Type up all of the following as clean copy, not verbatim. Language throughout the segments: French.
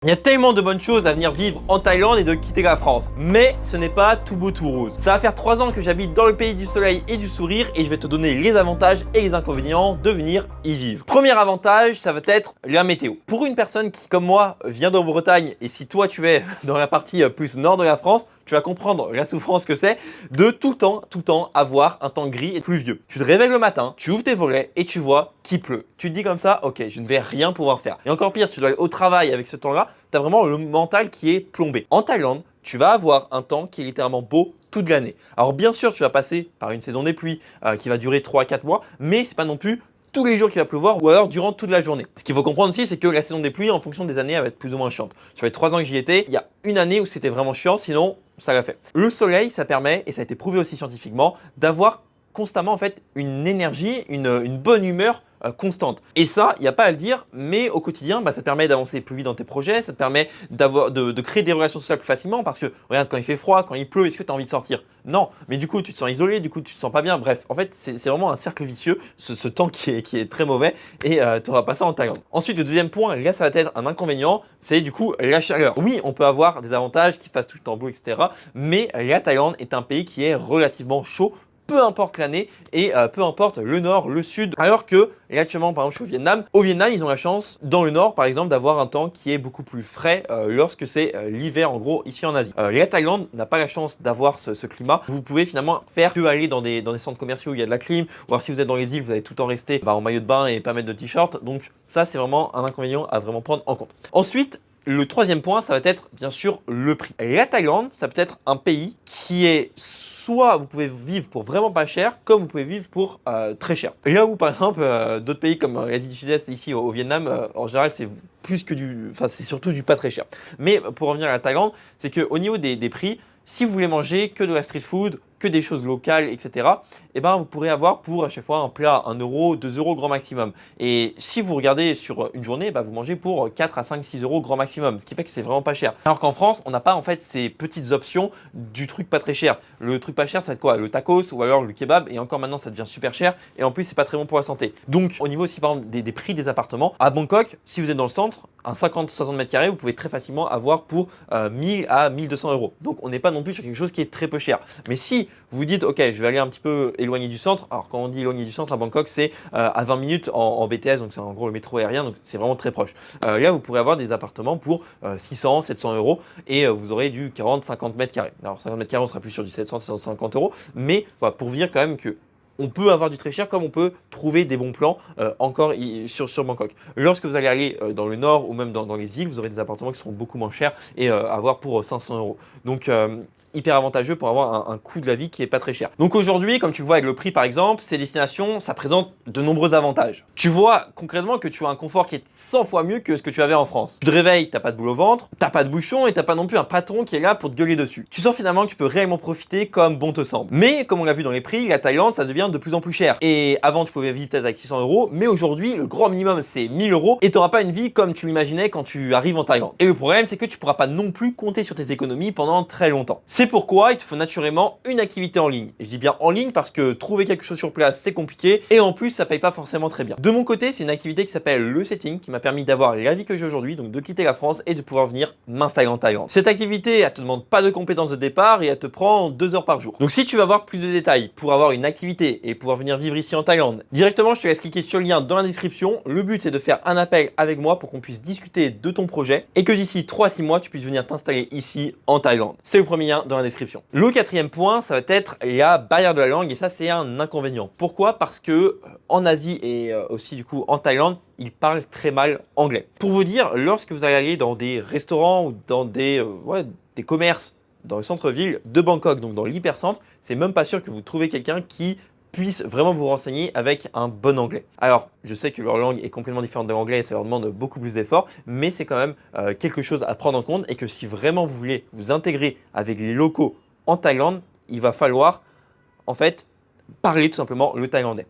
Il y a tellement de bonnes choses à venir vivre en Thaïlande et de quitter la France. Mais ce n'est pas tout beau tout rose. Ça va faire 3 ans que j'habite dans le pays du soleil et du sourire et je vais te donner les avantages et les inconvénients de venir y vivre. Premier avantage, ça va être la météo. Pour une personne qui, comme moi, vient de Bretagne et si toi tu es dans la partie plus nord de la France, tu vas comprendre la souffrance que c'est de tout le temps avoir un temps gris et pluvieux. Tu te réveilles le matin, tu ouvres tes volets et tu vois qu'il pleut. Tu te dis comme ça, ok, je ne vais rien pouvoir faire. Et encore pire, si tu dois aller au travail avec ce temps-là, tu as vraiment le mental qui est plombé. En Thaïlande, tu vas avoir un temps qui est littéralement beau toute l'année. Alors bien sûr, tu vas passer par une saison des pluies qui va durer 3 à 4 mois, mais c'est pas non plus tous les jours qu'il va pleuvoir ou alors durant toute la journée. Ce qu'il faut comprendre aussi, c'est que la saison des pluies, en fonction des années, elle va être plus ou moins chiante. Sur les 3 ans que j'y étais, il y a une année où c'était vraiment chiant, sinon ça l'a fait. Le soleil, ça permet, et ça a été prouvé aussi scientifiquement, d'avoir constamment en fait une énergie, une bonne humeur constante. Et ça, il n'y a pas à le dire, mais au quotidien, ça te permet d'avancer plus vite dans tes projets, ça te permet de créer des relations sociales plus facilement parce que regarde, quand il fait froid, quand il pleut, est-ce que tu as envie de sortir? Non, mais du coup, tu te sens isolé, du coup, tu te sens pas bien. Bref, en fait, c'est vraiment un cercle vicieux, ce temps qui est très mauvais et tu n'auras pas ça en Thaïlande. Ensuite, le deuxième point, là, ça va être un inconvénient, c'est du coup la chaleur. Oui, on peut avoir des avantages qui fassent tout le temps beau, etc. Mais la Thaïlande est un pays qui est relativement chaud peu importe l'année et peu importe le nord, le sud. Alors que, et actuellement, par exemple, je suis au Vietnam. Au Vietnam, ils ont la chance, dans le nord, par exemple, d'avoir un temps qui est beaucoup plus frais lorsque c'est l'hiver, en gros, ici en Asie. La Thaïlande n'a pas la chance d'avoir ce climat. Vous pouvez finalement faire que aller dans des centres commerciaux où il y a de la clim, ou alors si vous êtes dans les îles, vous allez tout le temps rester en maillot de bain et pas mettre de t-shirt. Donc ça, c'est vraiment un inconvénient à vraiment prendre en compte. Ensuite, le troisième point, ça va être bien sûr le prix. La Thaïlande, ça peut être un pays qui est soit vous pouvez vivre pour vraiment pas cher, comme vous pouvez vivre pour très cher. Là où par exemple d'autres pays comme l'Asie du Sud-Est, ici au Vietnam, en général c'est plus que c'est surtout du pas très cher. Mais pour revenir à la Thaïlande, c'est qu'au niveau des prix, si vous voulez manger que de la street food, que des choses locales, etc., eh ben, vous pourrez avoir pour à chaque fois un plat 1 euro, 2 euros grand maximum. Et si vous regardez sur une journée, vous mangez pour 4 à 5, 6 euros grand maximum, ce qui fait que c'est vraiment pas cher. Alors qu'en France, on n'a pas en fait ces petites options du truc pas très cher. Le truc pas cher, c'est quoi? Le tacos ou alors le kebab. Et encore maintenant, ça devient super cher. Et en plus, c'est pas très bon pour la santé. Donc, au niveau aussi par exemple des prix des appartements, à Bangkok, si vous êtes dans le centre, un 50-60 mètres carrés, vous pouvez très facilement avoir pour 1000 à 1200 euros. Donc, on n'est pas non plus sur quelque chose qui est très peu cher. Mais si vous dites, ok, je vais aller un petit peu éloigné du centre. Alors, quand on dit éloigné du centre à Bangkok, c'est à 20 minutes en BTS, donc c'est en gros le métro aérien, donc c'est vraiment très proche. Là, vous pourrez avoir des appartements pour 600, 700 euros et vous aurez du 40-50 mètres carrés. Alors, 50 mètres carrés, on sera plus sur du 700, 750 euros, mais voilà, pour dire quand même que on peut avoir du très cher comme on peut trouver des bons plans encore sur Bangkok. Lorsque vous allez aller dans le nord ou même dans les îles, vous aurez des appartements qui seront beaucoup moins chers et avoir pour 500 euros. Donc, hyper avantageux pour avoir un coût de la vie qui est pas très cher. Donc aujourd'hui, comme tu le vois avec le prix par exemple, ces destinations, ça présente de nombreux avantages. Tu vois concrètement que tu as un confort qui est 100 fois mieux que ce que tu avais en France. Tu te réveilles, t'as pas de boule au ventre, t'as pas de bouchon et t'as pas non plus un patron qui est là pour te gueuler dessus. Tu sens finalement que tu peux réellement profiter comme bon te semble. Mais comme on l'a vu dans les prix, la Thaïlande, ça devient de plus en plus cher. Et avant, tu pouvais vivre peut-être avec 600 euros, mais aujourd'hui, le grand minimum, c'est 1000 euros et tu n'auras pas une vie comme tu l'imaginais quand tu arrives en Thaïlande. Et le problème, c'est que tu pourras pas non plus compter sur tes économies pendant très longtemps. C'est pourquoi il te faut naturellement une activité en ligne. Et je dis bien en ligne parce que trouver quelque chose sur place, c'est compliqué et en plus, ça paye pas forcément très bien. De mon côté, c'est une activité qui s'appelle le setting qui m'a permis d'avoir la vie que j'ai aujourd'hui, donc de quitter la France et de pouvoir venir m'installer en Thaïlande. Cette activité, elle te demande pas de compétences de départ et elle te prend 2 heures par jour. Donc si tu veux avoir plus de détails pour avoir une activité et pouvoir venir vivre ici en Thaïlande, directement, je te laisse cliquer sur le lien dans la description. Le but, c'est de faire un appel avec moi pour qu'on puisse discuter de ton projet et que d'ici 3 à 6 mois, tu puisses venir t'installer ici en Thaïlande. C'est le premier lien dans la description. Le quatrième point, ça va être la barrière de la langue et ça, c'est un inconvénient. Pourquoi? Parce que en Asie et aussi du coup en Thaïlande, ils parlent très mal anglais. Pour vous dire, lorsque vous allez aller dans des restaurants ou dans des commerces dans le centre-ville de Bangkok, donc dans l'hypercentre, c'est même pas sûr que vous trouvez quelqu'un qui puisse vraiment vous renseigner avec un bon anglais. Alors, je sais que leur langue est complètement différente de l'anglais et ça leur demande beaucoup plus d'efforts, mais c'est quand même quelque chose à prendre en compte et que si vraiment vous voulez vous intégrer avec les locaux en Thaïlande, il va falloir en fait parler tout simplement le thaïlandais.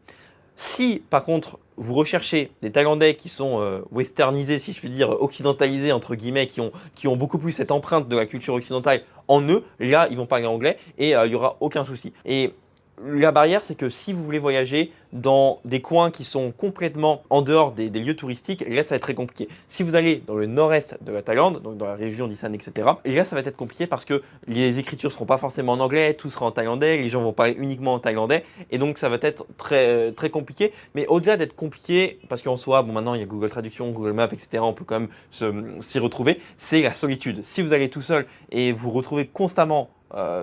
Si par contre vous recherchez des Thaïlandais qui sont westernisés, si je puis dire, occidentalisés entre guillemets, qui ont beaucoup plus cette empreinte de la culture occidentale en eux, là ils vont parler anglais et il n'y aura aucun souci. Et La barrière, c'est que si vous voulez voyager dans des coins qui sont complètement en dehors des lieux touristiques, là, ça va être très compliqué. Si vous allez dans le nord-est de la Thaïlande, donc dans la région d'Isan, etc., et là, ça va être compliqué parce que les écritures ne seront pas forcément en anglais, tout sera en thaïlandais, les gens vont parler uniquement en thaïlandais, et donc ça va être très compliqué. Mais au-delà d'être compliqué, parce qu'en soi, bon, maintenant, il y a Google Traduction, Google Maps, etc., on peut quand même s'y retrouver, c'est la solitude. Si vous allez tout seul et vous retrouvez constamment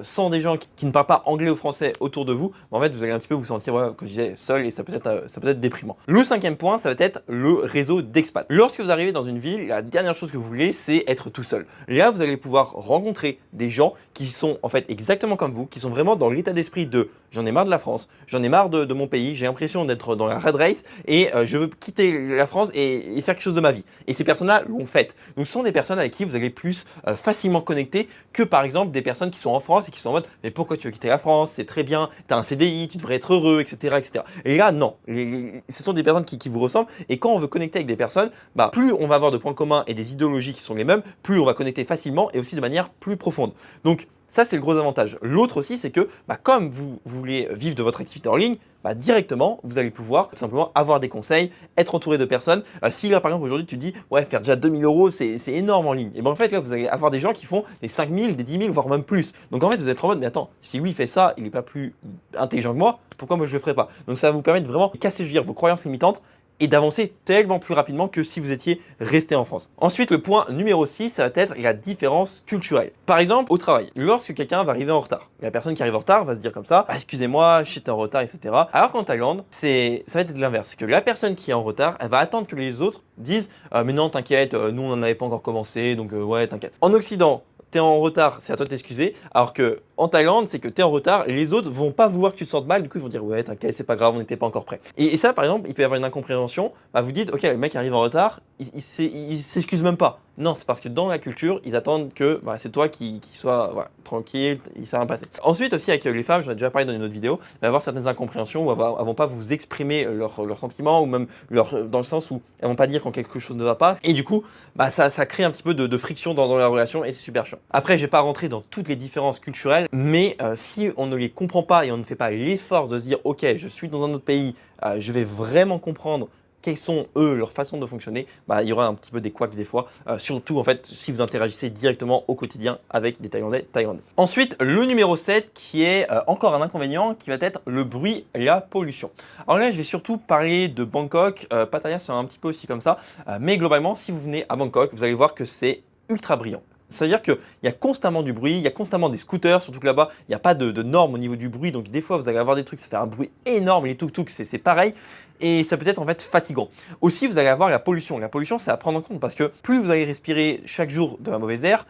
sans des gens qui ne parlent pas anglais ou français autour de vous, en fait, vous allez un petit peu vous sentir, voilà, comme je disais, seul et ça peut être déprimant. Le cinquième point, ça va être le réseau d'expat. Lorsque vous arrivez dans une ville, la dernière chose que vous voulez, c'est être tout seul. Là, vous allez pouvoir rencontrer des gens qui sont en fait exactement comme vous, qui sont vraiment dans l'état d'esprit de j'en ai marre de la France, j'en ai marre de mon pays, j'ai l'impression d'être dans la rat race et je veux quitter la France et faire quelque chose de ma vie. Et ces personnes-là l'ont fait. Donc, ce sont des personnes avec qui vous allez plus facilement connecter que par exemple des personnes qui sont en France et qui sont en mode mais pourquoi tu veux quitter la France, c'est très bien, tu as un CDI, tu devrais être heureux, etc. etc. Et là, non, ce sont des personnes qui vous ressemblent et quand on veut connecter avec des personnes, bah, plus on va avoir de points communs et des idéologies qui sont les mêmes, plus on va connecter facilement et aussi de manière plus profonde. Donc, ça, c'est le gros avantage. L'autre aussi, c'est que comme vous voulez vivre de votre activité en ligne, directement, vous allez pouvoir tout simplement avoir des conseils, être entouré de personnes. Si là, par exemple, aujourd'hui, tu dis, ouais, faire déjà 2000 euros, c'est énorme en ligne. Et bien, en fait, là, vous allez avoir des gens qui font des 5000, des 10 000, voire même plus. Donc, en fait, vous êtes en mode, mais attends, si lui fait ça, il n'est pas plus intelligent que moi, pourquoi moi je ne le ferais pas? Donc, ça va vous permettre vraiment de casser, je veux dire, vos croyances limitantes et d'avancer tellement plus rapidement que si vous étiez resté en France. Ensuite, le point numéro 6, ça va être la différence culturelle. Par exemple, au travail, lorsque quelqu'un va arriver en retard, la personne qui arrive en retard va se dire comme ça, ah, excusez-moi, je suis en retard, etc. Alors qu'en Thaïlande, ça va être l'inverse. C'est que la personne qui est en retard, elle va attendre que les autres disent mais non, t'inquiète, nous on n'en avait pas encore commencé, donc ouais, t'inquiète. En Occident, t'es en retard, c'est à toi de t'excuser. Alors que en Thaïlande, c'est que t'es en retard et les autres vont pas vouloir que tu te sentes mal. Du coup, ils vont dire ouais, t'inquiète, c'est pas grave, on n'était pas encore prêt. Et ça, par exemple, il peut y avoir une incompréhension. Bah, vous dites ok, le mec arrive en retard, il s'excuse même pas. Non, c'est parce que dans la culture, ils attendent que c'est toi qui sois tranquille, il s'est rien passé. Ensuite aussi avec les femmes, j'en ai déjà parlé dans une autre vidéo, il va y avoir certaines incompréhensions où elles vont pas vous exprimer leurs sentiments ou même dans le sens où elles vont pas dire quand quelque chose ne va pas. Et du coup, ça crée un petit peu de friction dans la relation et c'est super chiant. Après, je vais pas rentrer dans toutes les différences culturelles, mais si on ne les comprend pas et on ne fait pas l'effort de se dire ok, je suis dans un autre pays, je vais vraiment comprendre quelles sont eux leurs façons de fonctionner, il y aura un petit peu des couacs des fois, surtout en fait si vous interagissez directement au quotidien avec des Thaïlandais, Thaïlandaises. Ensuite, le numéro 7 qui est encore un inconvénient qui va être le bruit et la pollution. Alors là, je vais surtout parler de Bangkok, Pattaya c'est un petit peu aussi comme ça, mais globalement, si vous venez à Bangkok, vous allez voir que c'est ultra brillant. C'est-à-dire qu'il y a constamment du bruit, il y a constamment des scooters, surtout que là-bas, il n'y a pas de normes au niveau du bruit. Donc des fois, vous allez avoir des trucs, ça fait un bruit énorme. Les tuk-tuk, c'est pareil. Et ça peut être en fait fatigant. Aussi, vous allez avoir la pollution. La pollution, c'est à prendre en compte parce que plus vous allez respirer chaque jour de la mauvaise air,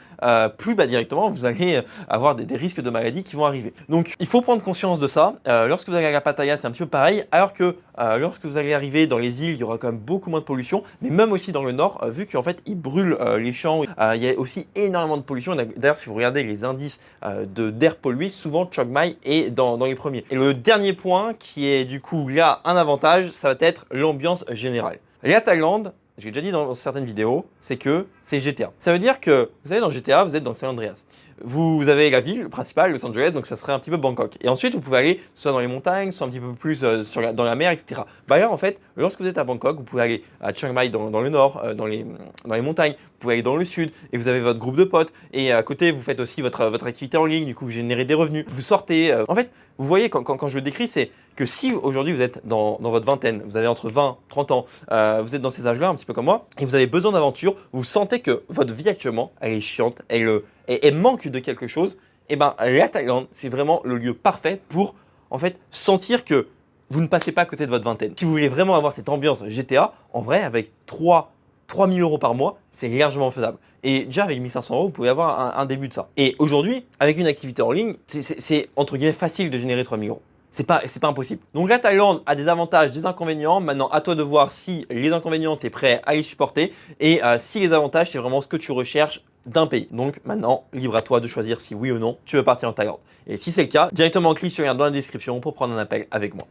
plus directement, vous allez avoir des risques de maladies qui vont arriver. Donc, il faut prendre conscience de ça. Lorsque vous allez à la Pattaya, c'est un petit peu pareil. Alors que lorsque vous allez arriver dans les îles, il y aura quand même beaucoup moins de pollution. Mais même aussi dans le nord, vu qu'en fait, ils brûlent les champs, il y a aussi énormément de pollution. D'ailleurs, si vous regardez les indices d'air pollué, souvent Chiang Mai est dans les premiers. Et le dernier point, qui est du coup là un avantage, ça va être l'ambiance générale. La Thaïlande, j'ai déjà dit dans certaines vidéos, c'est que c'est GTA. Ça veut dire que, vous savez, dans GTA, vous êtes dans San Andreas. Vous avez la ville principale, Los Angeles, donc ça serait un petit peu Bangkok. Et ensuite, vous pouvez aller soit dans les montagnes, soit un petit peu plus dans la mer, etc. Là, en fait, lorsque vous êtes à Bangkok, vous pouvez aller à Chiang Mai dans le nord, dans les montagnes, vous pouvez aller dans le sud, et vous avez votre groupe de potes. Et à côté, vous faites aussi votre activité en ligne, du coup, vous générez des revenus. Vous sortez. En fait, vous voyez, quand je le décris, c'est que si aujourd'hui vous êtes dans votre vingtaine, vous avez entre 20 et 30 ans, vous êtes dans ces âges-là, un petit peu comme moi, et vous avez besoin d'aventure, vous sentez que votre vie actuellement, elle est chiante, elle manque de quelque chose, et la Thaïlande, c'est vraiment le lieu parfait pour en fait sentir que vous ne passez pas à côté de votre vingtaine. Si vous voulez vraiment avoir cette ambiance GTA, en vrai, avec 3 000 euros par mois, c'est largement faisable. Et déjà, avec 1 500 euros, vous pouvez avoir un début de ça. Et aujourd'hui, avec une activité en ligne, c'est entre guillemets facile de générer 3 000 euros. C'est pas impossible. Donc la Thaïlande a des avantages, des inconvénients. Maintenant, à toi de voir si les inconvénients, tu es prêt à les supporter et si les avantages, c'est vraiment ce que tu recherches d'un pays. Donc maintenant, libre à toi de choisir si oui ou non tu veux partir en Thaïlande. Et si c'est le cas, directement clique sur le lien dans la description pour prendre un appel avec moi.